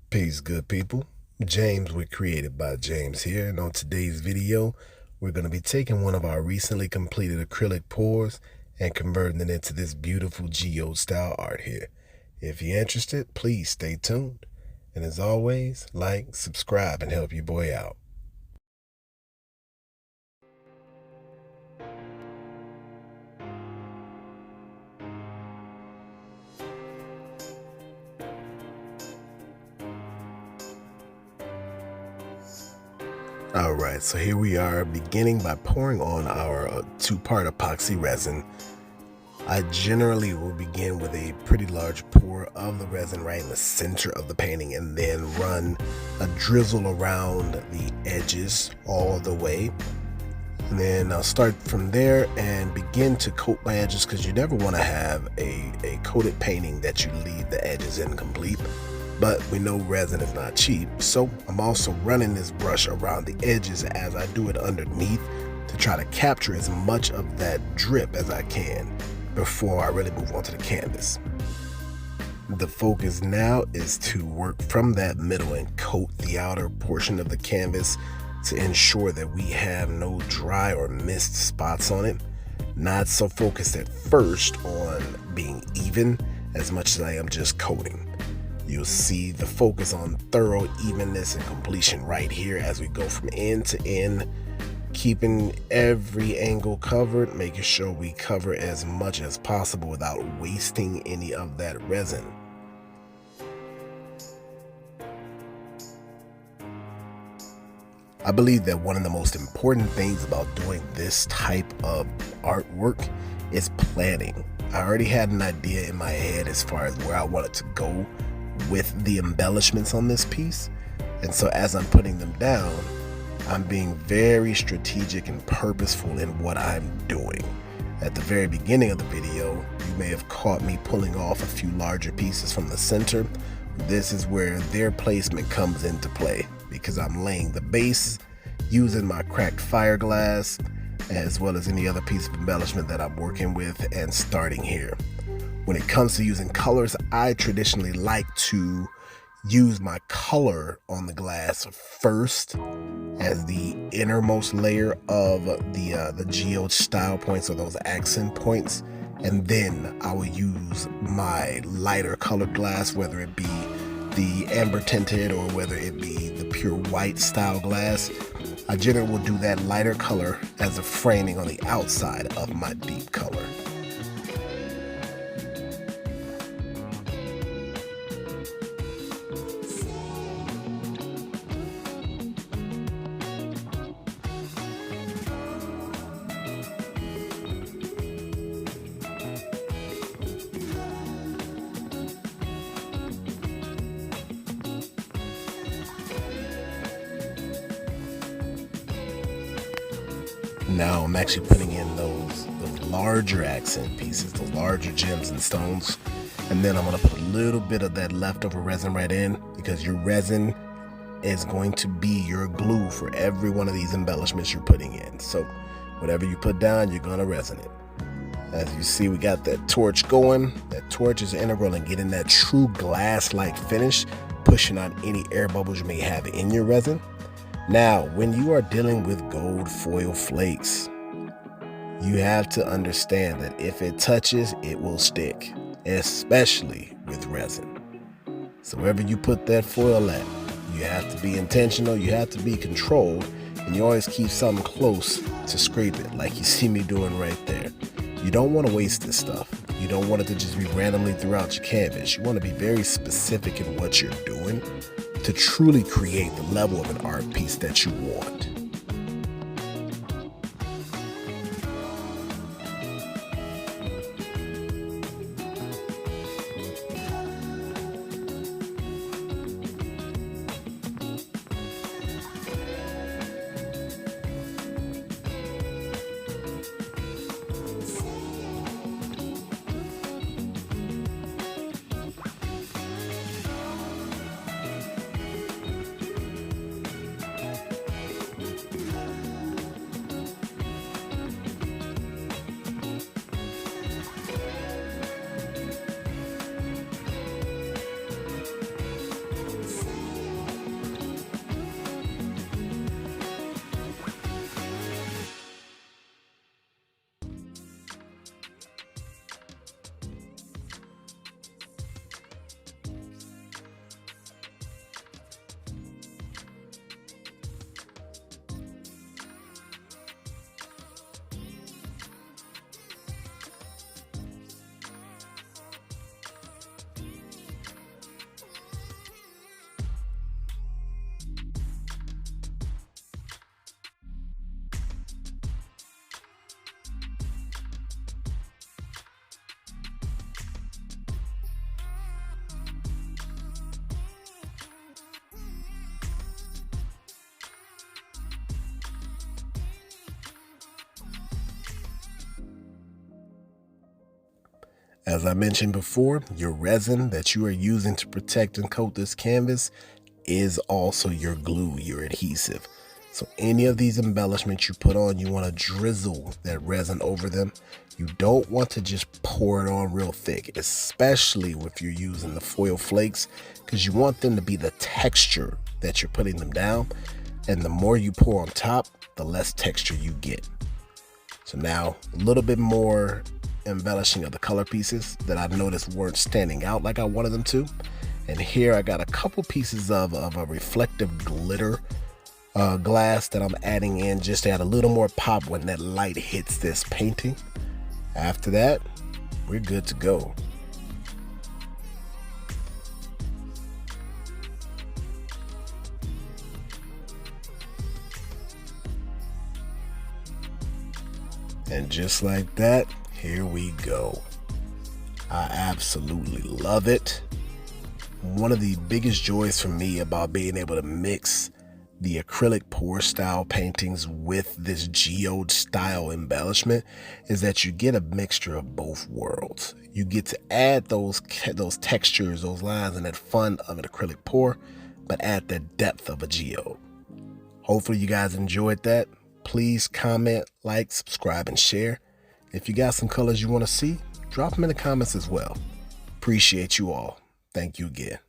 Peace, good people. James with Created by James here, and on today's video, we're going to be taking one of our recently completed acrylic pours and converting it into this beautiful geode style art here. If you're interested, please stay tuned. And as always, like, subscribe, and help your boy out. Alright, so here we are beginning by pouring on our two-part epoxy resin. I generally will begin with a pretty large pour of the resin right in the center of the painting and then run a drizzle around the edges all the way. And then I'll start from there and begin to coat my edges, because you never want to have a coated painting that you leave the edges incomplete. But we know resin is not cheap, so I'm also running this brush around the edges as I do it underneath to try to capture as much of that drip as I can before I really move on to the canvas. The focus now is to work from that middle and coat the outer portion of the canvas to ensure that we have no dry or mist spots on it. Not so focused at first on being even as much as I am just coating. You'll see the focus on thorough evenness and completion right here as we go from end to end, keeping every angle covered, making sure we cover as much as possible without wasting any of that resin. I believe that one of the most important things about doing this type of artwork is planning. I already had an idea in my head as far as where I wanted to go with the embellishments on this piece, and so as I'm putting them down, I'm being very strategic and purposeful in what I'm doing. At the very beginning of the video, you may have caught me pulling off a few larger pieces from the center. This is where their placement comes into play, because I'm laying the base using my cracked fiberglass as well as any other piece of embellishment that I'm working with and starting here. When it comes to using colors, I traditionally like to use my color on the glass first as the innermost layer of the geode style points, or those accent points, and then I will use my lighter colored glass, whether it be the amber tinted or whether it be the pure white style glass. I generally will do that lighter color as a framing on the outside of my deep color. Now I'm actually putting in those larger accent pieces, those larger gems and stones, and then I'm going to put a little bit of that leftover resin right in, because your resin is going to be your glue for every one of these embellishments you're putting in. So whatever you put down, you're going to resin it. As you see, we got that torch going. That torch is integral in getting that true glass-like finish, pushing out any air bubbles you may have in your resin. Now, when you are dealing with gold foil flakes, you have to understand that if it touches, it will stick, especially with resin. So wherever you put that foil at, you have to be intentional, you have to be controlled, and you always keep something close to scrape it, like you see me doing right there. You don't want to waste this stuff. You don't want it to just be randomly throughout your canvas. You want to be very specific in what you're doing to truly create the level of an art piece that you want. As I mentioned before, your resin that you are using to protect and coat this canvas is also your glue, your adhesive. So any of these embellishments you put on, you want to drizzle that resin over them. You don't want to just pour it on real thick, especially if you're using the foil flakes, because you want them to be the texture that you're putting them down. And the more you pour on top, the less texture you get. So now a little bit more embellishing of the color pieces that I've noticed weren't standing out like I wanted them to. And here I got a couple pieces of a reflective glitter glass that I'm adding in just to add a little more pop when that light hits this painting. After that, we're good to go. And just like that, here we go. I absolutely love it. One of the biggest joys for me about being able to mix the acrylic pour style paintings with this geode style embellishment is that you get a mixture of both worlds. You get to add those textures, those lines, and that fun of an acrylic pour, but add the depth of a geode. Hopefully you guys enjoyed that. Please comment, like, subscribe, and share. If you got some colors you want to see, drop them in the comments as well. Appreciate you all. Thank you again.